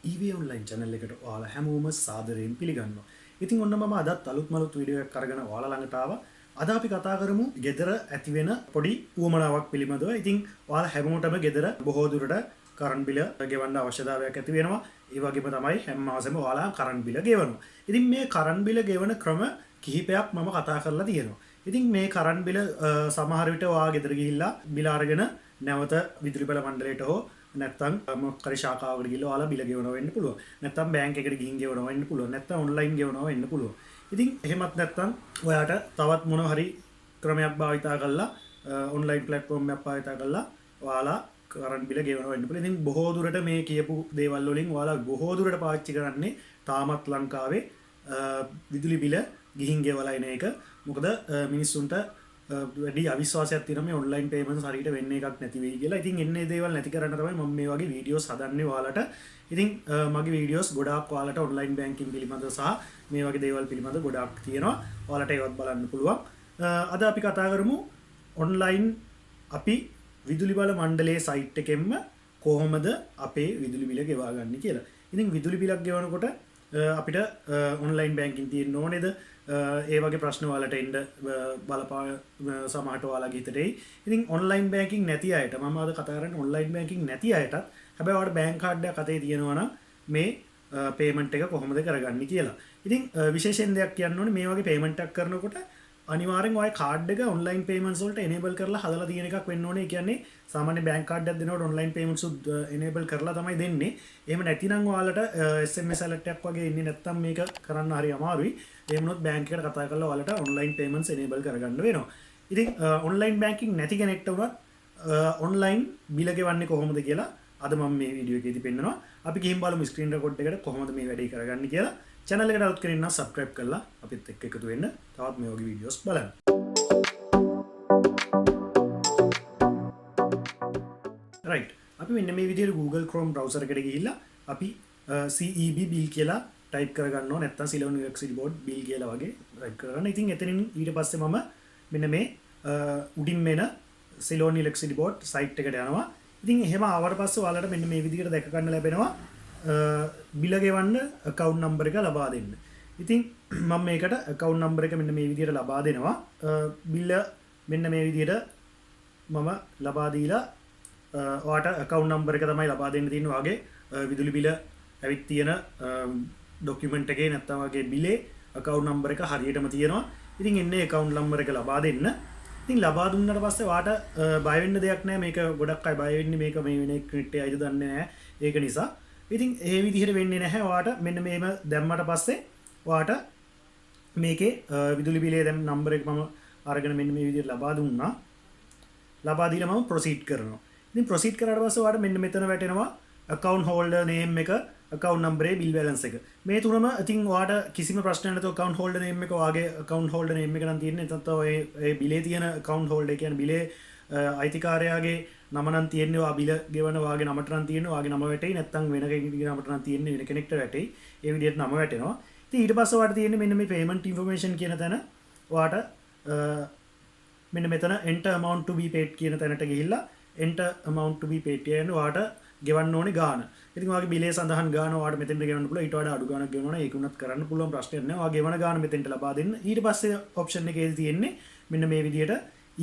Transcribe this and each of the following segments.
Eway online channel එකට ඔයාලා හැමෝම සාදරයෙන් පිළිගන්නවා. ඉතින් ඔන්න මම අදත් අලුත් මලුත් වීඩියෝ එකක් අරගෙන ඔයාලා ළඟට ආවා. අද අපි කතා කරමු ගෙදර ඇති වෙන පොඩි උවමනාවක් පිළිබඳව. ඉතින් ඔයාලා හැමෝටම ගෙදර බොහෝ දුරට කරන්ට් බිල ගෙවන්න අවශ්‍යතාවයක් ඇති වෙනවා. ඒ වගේම තමයි හැම මාසෙම ඔයාලා කරන්ට් බිල ගෙවනවා. ඉතින් මේ කරන්ට් බිල ගෙවන ක්‍රම කිහිපයක් මම කතා කරලා තියෙනවා. ඉතින් මේ කරන්ට් බිල සමහර විට ඔයා ගෙදර ගිහිල්ලා බිල අරගෙන නැවත විදුලි බල මණ්ඩලයට හෝ නැත්තම් මොකක් හරි ශාඛාවකට ගිහලා ඔයාලා බිල ගෙවනවා වෙන්න පුළුවන්. නැත්තම් බැංක් එකට ගිහින් ගෙවනවා වෙන්න පුළුවන්. නැත්තම් ඔන්ලයින් ගෙවනවා වෙන්න පුළුවන්. ඉතින් එහෙමත් නැත්තම් ඔයාට තවත් මොන හරි ක්‍රමයක් භාවිතා කරලා ඔන්ලයින් ප්ලැට්ෆෝම් එකක් භාවිතා කරලා ඔයාලා කරන්ට් බිල ගෙවනවා වෙන්න පුළුවන්. ඉතින් බොහෝ දුරට මේ කියපු දේවල් වලින් ඔයාලා බොහෝ දුරට පාවිච්චි කරන්නේ තාමත් ලංකාවේ විදුලි බිල ගිහින් ගෙවලා එන එක. මොකද මිනිස්සුන්ට වැඩි අවිශ්වාසයක් තියෙනවා මේ ඔන්ලයින් පේමන්ට්ස් හරියට වෙන්නේ එකක් නැති වෙයි කියලා. ඉතින් එන්නේ දේවල් නැති කරන්න තමයි මම මේ වගේ වීඩියෝස් හදන්නේ ඔයාලට. ඉතින් මගේ වීඩියෝස් ගොඩාක් ඔයාලට ඔන්ලයින් බැංකින් පිළිබඳව සහ මේ වගේ දේවල් පිළිබඳව ගොඩාක් තියෙනවා. ඔයාලට ඒවත් බලන්න පුළුවන්. අද අපි කතා කරමු ඔන්ලයින් අපි විදුලි බල මණ්ඩලයේ සයිට් එකෙන්ම කොහොමද අපේ විදුලි බිල ගෙවා ගන්න කියලා. ඉතින් විදුලි බිලක් ගෙවනකොට අපිට ඔන්ලයින් බැංකින් තියෙන්න ඕනේද? ඒ වගේ ප්‍රශ්න වලට එන්න බලපාන සමහරට ඔයාලගේ හිතට එයි. ඉතින් ඔන්ලයින් බැංකින් නැති අයට මම අද කතා කරන්නේ ඔන්ලයින් බැංකින් නැති අයටත් හැබැයි ඔයාලට බැංක් කාඩ් එකක් අතේ තියෙනවා නම් මේ පේමන්ට් එක කොහොමද කරගන්නේ කියලා. ඉතින් විශේෂයෙන් දෙයක් කියන්න ඕනේ මේ වගේ පේමන්ට් එකක් කරනකොට අනිවාර්යෙන් ඔය කාඩ් එක ඔන්ලයින් පේමන්ට්ස් වලට එනේබල් කරලා හදලා තියෙන එකක් වෙන්න ඕනේ. ඒ කියන්නේ සාමාන්‍ය බැංක් කාඩ් එකක් දෙනකොට ඔන්ලයින් පේමන්ට්ස් උත් එනේබල් කරලා තමයි දෙන්නේ. එහෙම නැතිනම් ඔයාලට SMS alert එකක් වගේ එන්නේ නැත්නම් මේක කරන්න හරි අමාරුයි. ඒ වුණොත් බැංක් එකට කතා කරලා ඔයාලට ඔන්ලයින් පේමන්ට්ස් එනේබල් කරගන්න වෙනවා. ඉතින් ඔන්ලයින් බැංකින් නැති කෙනෙක්ට උනත් ඔන්ලයින් බිල ගෙවන්නේ කොහොමද කියලා අද මම මේ වීඩියෝ එකේදී පෙන්නනවා. අපි ගිහින් බලමු ස්ක්‍රීන් රෙකෝඩ් එකට කොහොමද මේ වැඩේ කරගන්නේ කියලා. channel එකට අලුත් කෙනෙක් නම් subscribe කරලා අපිත් එක්ක එකතු වෙන්න. තවත් මේ වගේ වීඩියෝස් බලන්න. right. අපි මෙන්න මේ විදිහට Google Chrome browser එකට ගිහිල්ලා අපි CEB bill කියලා type කරගන්න ඕන. නැත්නම් Ceylon Electricity Board bill කියලා වගේ type කරගන්න. ඉතින් එතනින් ඊට පස්සේ මම මෙන්න මේ උඩින් මෙන Ceylon Electricity Board site එකට යනවා. ඉතින් එහෙම ආවට පස්සේ ඔයාලට මෙන්න මේ විදිහට දැක ගන්න ලැබෙනවා බිල ගෙවන්න account number එක ලබා දෙන්න. ඉතින් මම මේකට account number එක මෙන්න මේ විදිහට ලබා දෙනවා. බිල මෙන්න මේ විදිහට මම ලබා දීලා ඔයාට account number එක තමයි ලබා දෙන්න තියෙන්නේ. ඔයාගේ විදුලි බිල ඇවිත් තියෙන document එකේ නැත්නම් ඔයාගේ බිලේ account number එක හරියටම තියෙනවා. ඉතින් එන්නේ account number එක ලබා දෙන්න. ඉතින් ලබා දුන්නාට පස්සේ ඔයාට බය වෙන්න දෙයක් නැහැ. මේක ගොඩක් අය බය වෙන්නේ මේක මේ වෙන ක්‍රිට් එකයිද දන්නේ නැහැ. ඒක නිසා ඉතින් ඒ විදිහට වෙන්නේ නැහැ. ඔයාට මෙන්න මේම දැම්මට පස්සේ ඔයාට මේකේ විදුලි බිලේ දැන් නම්බර එක මම අරගෙන මෙන්න මේ විදිහට ලබා දුන්නා. ලබා දීලා මම ප්‍රොසීඩ් කරනවා. ඉතින් ප්‍රොසීඩ් කරාට පස්සේ ඔයාට මෙන්න මෙතන වැටෙනවා account holder name එක, account number එක, bill balance එක. මේ තුනම ඉතින් ඔයාට කිසිම ප්‍රශ්නයක් නැතුව account holder name එක ඔයාගේ account holder name එක නම් තියෙන්නේ. නැත්නම් ඔය බිලේ තියෙන account holder එක කියන්නේ බිලේ අයිතිකාරයාගේ නම නම් තියෙන්නේ. ඔයා බිල ගෙවන ඔයාගේ නමට නම් තියෙන්නේ. ඔයාගේ නම වැටෙයි. නැත්නම් වෙන කෙනෙකුගේ නමට නම් තියෙන්නේ. වෙන කෙනෙක්ට වැටෙයි. ඒ විදිහට නම වැටෙනවා. ඉතින් ඊට පස්සේ ඔයාට තියෙන්නේ මෙන්න මේ payment information කියන තැන. ඔයාට මෙන්න මෙතන enter amount to be paid කියන තැනට ගිහිල්ලා enter amount to be paid කියන්නේ ඔයාට ගෙවන්න ඕනේ ගාණ. ඉතින් ඔයාගේ බිලේ සඳහන් ගාණ ඔයාට මෙතෙන්ට ගෙවන්න පුළුවන්. ඊට වඩා අඩු ගාණක් ගෙවනවා නම් ඒක උනත් කරන්න පුළුවන්, ප්‍රශ්නයක් නැහැ. ඔයා ගෙවන ගාණ මෙතෙන්ට ලබා දෙන්න. ඊට පස්සේ option එකේදී තියෙන්නේ මෙන්න මේ විදිහට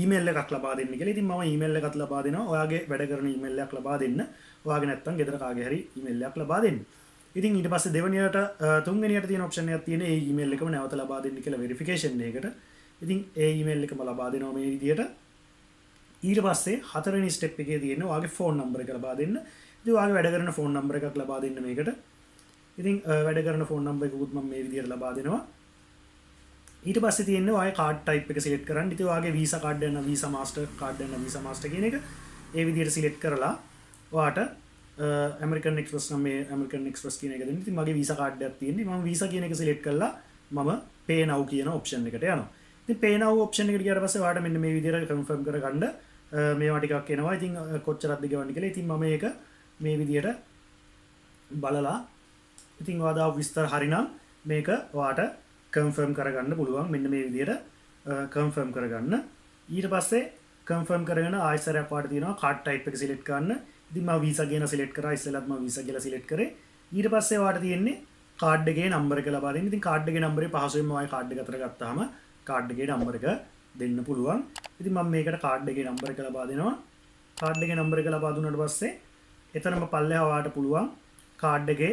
ඊමේල් එකක් ලබා දෙන්න කියලා. ඉතින් මම ඊමේල් එකක් ලබා දෙනවා. ඔයාගේ වැඩ කරන ඊමේල් එකක් ලබා දෙන්න. ඔයාගේ නැත්තම් ගෙදර කාගේ හරි ඊමේල් එකක් ලබා දෙන්න. ඉතින් ඊට පස්සේ දෙවෙනියට තුන්වෙනියට තියෙන option එකක් තියෙන ඒ ඊමේල් එකම නැවත ලබා දෙන්න කියලා verification එකකට. ඉතින් ඒ ඊමේල් එකම ලබා දෙනවා මේ විදිහට. ඊට පස්සේ හතරවෙනි step එකේ තියෙන ඔයාගේ phone number එක ලබා දෙන්න. ඉතින් ඔයාගේ වැඩ කරන phone number එකක් ලබා දෙන්න මේකට. ඉතින් වැඩ කරන phone number එකකුත් මම මේ විදිහට ලබා දෙනවා. ඊට පස්සේ තියෙන්නේ ඔයාගේ card type එක select කරන්න. ඉතින් ඔයාගේ Visa card එක, Visa Master card එක, Visa Master කියන එක ඒ විදිහට select කරලා ඔයාට American Express නම් මේ American Express කියන එක දෙන්න. ඉතින් මගේ Visa card එකක් තියෙන්නේ. මම Visa කියන එක select කරලා මම Pay Now කියන option එකට යනවා. ඉතින් Pay Now option එකට ගියාට පස්සේ ඔයාට මෙන්න මේ විදිහට confirm කරගන්න මේවා ටිකක් එනවා. ඉතින් කොච්චරක්ද ගෙවන්නේ කියලා. ඉතින් මම මේක මේ විදිහට බලලා ඉතින් ඔයාලා විස්තර හරිනම් මේක ඔයාට confirm කරගන්න පුළුවන්. මෙන්න මේ විදිහට confirm කරගන්න. ඊට පස්සේ confirm කරගෙන ආයෙසරයක් ඔයාට තියෙනවා card type එක select කරන්න. ඉතින් මම visa කියන select කරා. ඉස්සෙල්ලත් මම visa කියලා select කරේ. ඊට පස්සේ ඔයාලට තියෙන්නේ කාඩ් එකේ නම්බර එක ලබා දෙන්න. ඉතින් කාඩ් එකේ නම්බරේ පහසුවෙන්ම ඔයයි කාඩ් එක අතර ගත්තාම කාඩ් එකේ නම්බර එක දෙන්න පුළුවන්. ඉතින් මම මේකට කාඩ් එකේ නම්බර එක ලබා දෙනවා. කාඩ් එකේ නම්බර එක ලබා දුන්නාට පස්සේ එතනම පල්ලෙහා ඔයාලට පුළුවන් කාඩ් එකේ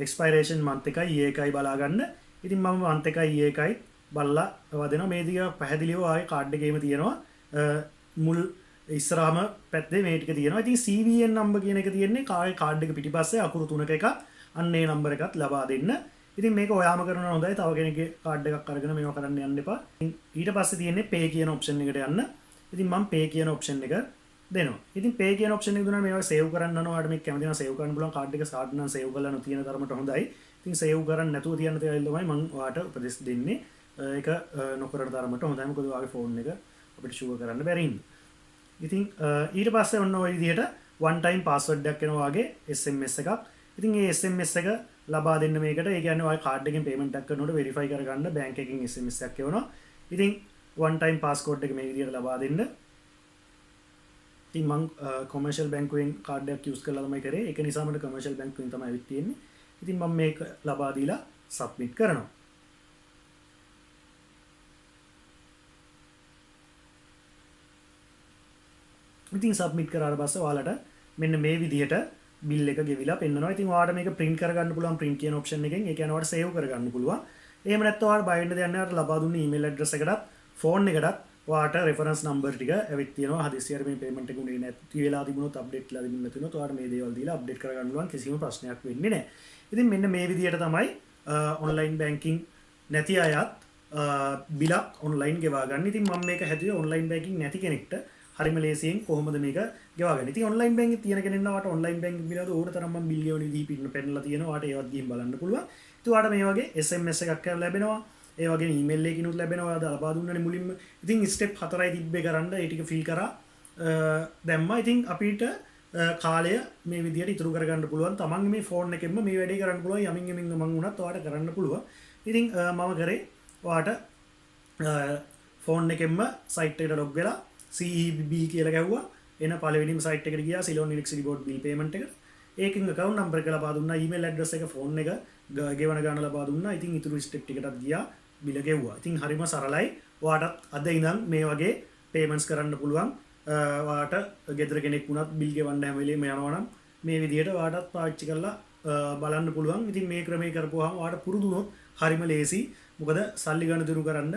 එක්ස්පයරේෂන් මන්ත් එකයි ඊයේ එකයි බලා ගන්න. ඉතින් මම මන්ත් එකයි ඊයේ එකයි බලලා වදිනවා. මේ දිග පැහැදිලිව ආයේ කාඩ් එකේම තියෙනවා. මුල් ඉස්සරහම පැත්තේ මේ ටික තියෙනවා. ඉතින් CVN නම්බර් කියන එක තියෙන්නේ කාඩ් එක පිටිපස්සේ අකුරු 3ක එකක්. අන්න ඒ නම්බර එකත් ලබා දෙන්න. ඉතින් මේක ඔයාම කරනවා හොඳයි. තව කෙනෙක්ගේ කාඩ් එකක් අරගෙන මේවා කරන්න යන්න එපා. ඊට පස්සේ තියෙන්නේ pay කියන ඔප්ෂන් එකට යන්න. ඉතින් මම pay කියන ඔප්ෂන් එක දෙනවා. ඉතින් pay කියන ඔප්ෂන් එක දුන්නා මේවා සේව් කරන්න යනවා. ඔයාලට මේක කැමති නම් සේව් කරන්න පුළුවන්. කාඩ් එක ස්ටාර්ට් නම් සේව් කරලා නොතියන තරමට හොඳයි. ඉතින් සේව් කරන්න නැතුව තියන්න තියලා තමයි මම ඔයාලට උපදෙස් දෙන්නේ. ඒක නොකරන තරමට හොඳයි. මොකද ඔයාගේ ෆෝන් එක අපිට ෂුවර් කරන්න බැරි ඉන්න. ඉතින් ඊට පස්සේ ඔන්න ඔය විදිහට one time password එකක් එනවා වගේ SMS එකක්. ඉතින් මේ SMS එක ලබා දෙන්න මේකට. ඒ කියන්නේ ඔය කාඩ් එකෙන් පේමන්ට් එකක් කරනකොට වෙරිෆයි කරගන්න බැංක් එකකින් SMS එකක් එවනවා. ඉතින් one time passcode එක මේ විදිහට ලබා දෙන්න. ඉතින් මම කොමර්ෂල් බැංකුවෙන් කාඩ් එකක් යූස් කරලා තමයි කරේ. ඒක නිසා මට කොමර්ෂල් බැංකුවෙන් තමයි ඇවිත් තියෙන්නේ. ඉතින් මම මේක ලබා දීලා සබ්මිට් කරනවා. ඉතින් සබ්මිට් කරාට පස්සේ ඔයාලට මෙන්න මේ විදිහට බිල් එක ගෙවිලා පෙන්නනවා. ඉතින් ඔයාලට මේක print කරගන්න පුළුවන් print කියන option එකෙන්. ඒ කියන්නේ ඔයාලට save කරගන්න පුළුවන්. එහෙම නැත්නම් ඔයාලට බය වෙන්න දෙයක් නැහැ. ඔයාලට ලබා දුන්න email address එකටත් phone එකටත් ඔයාලට reference number ටික ඇවිත් තියෙනවා. හදිස්සියට මේ payment එක උනේ නැති වෙලා තිබුණොත් update වෙලා තිබුණ නැතිනොත් ඔයාලට මේ දේවල් දීලා update කරගන්න පුළුවන්. කිසිම ප්‍රශ්නයක් වෙන්නේ නැහැ. ඉතින් මෙන්න මේ විදිහට තමයි online banking නැති අයත් බිලක් online ගෙවා ගන්න. ඉතින් මම මේක හැදුවේ online banking නැති කෙනෙක්ට හරිම ලේසියෙන් කොහොමද මේක ගෙවාගන්නේ. ඉතින් online banking තියෙන කෙනෙක් නවාට online banking පිළිබඳ ඕන තරම් මම බිල් ගෙවන විදිහ පින්න පෙන්නලා තියෙනවා. ඔයාට ඒවත් ගිහින් බලන්න පුළුවන්. ඉතින් ඔයාට මේ වගේ SMS එකක් ලැබෙනවා. ඒ වගේ email එකකිනුත් ලැබෙනවා. ඔයාලා ලබා දුන්නනේ මුලින්ම. ඉතින් step 4යි තිබ්බේ කරන්න. ඒ ටික fill කරා දැම්මා. ඉතින් අපිට කාලය මේ විදිහට ඉතුරු කරගන්න පුළුවන්. තමන් මේ ෆෝන් එකෙන්ම මේ වැඩේ කරන්න පුළුවන්. යමින් යමින් මම උනත් ඔයාට කරන්න පුළුවන්. ඉතින් මම කරේ ඔයාට ෆෝන් එකෙන්ම site එකට log වෙලා CEB bill කියලා ගැහුවා. එන පළවෙනිම site එකට ගියා Ceylon electricity board bill payment එකට. ඒකෙන් account number එක ලබා දුන්නා, email address එක, phone එක, ගෙවන ගාන ලබා දුන්නා. ඉතින් ඊටු step ටිකටත් ගියා, bill ගෙවුවා. ඉතින් හරිම සරලයි. ඔයාටත් අද ඉඳන් මේ වගේ payments කරන්න පුළුවන්. ඔයාට ගෙදර කෙනෙක් වුණත් bill ගෙවන්න හැම වෙලේම යනවා නම් මේ විදිහට ඔයාටත් පාවිච්චි කරලා බලන්න පුළුවන්. ඉතින් මේ ක්‍රමයේ කරපුවාම ඔයාට පුරුදු වුණොත් හරිම ලේසි. මොකද සල්ලි ගන්න දිනු කරන්න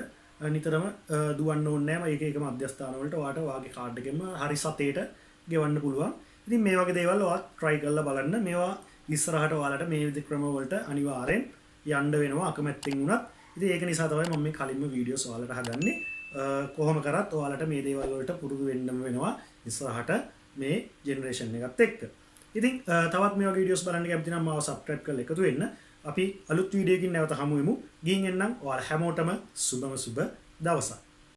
නිතරම දුවන්න ඕනේ නැහැ. එක එක මධ්‍යස්ථාන වලට ඔයාට ඔයාගේ කාඩ් එකෙන්ම හරි සතේට ගෙවන්න පුළුවන්. ඉතින් මේ වගේ දේවල් ඔයාත් try කරලා බලන්න. මේවා ඉස්සරහට ඔයාලට මේ විදිහ ක්‍රම වලට අනිවාර්යෙන් යන්න වෙනවා අකමැත්තෙන් වුණත්. ඉතින් ඒක නිසා තමයි මම මේ කලින්ම වීඩියෝස් ඔයාලට හදන්නේ. කොහොම කරත් ඔයාලට මේ දේවල් වලට පුරුදු වෙන්නම වෙනවා ඉස්සරහට මේ ජෙනරේෂන් එකත් එක්ක. ඉතින් තවත් මේ වගේ වීඩියෝස් බලන්න කැමති නම් මාව subscribe කරලා එකතු වෙන්න. අපි අලුත් වීඩියෝකින් නැවත හමු වෙමු. ගිහින් එන්නම් ඔයාලා හැමෝටම සුබම සුබ දවසක්.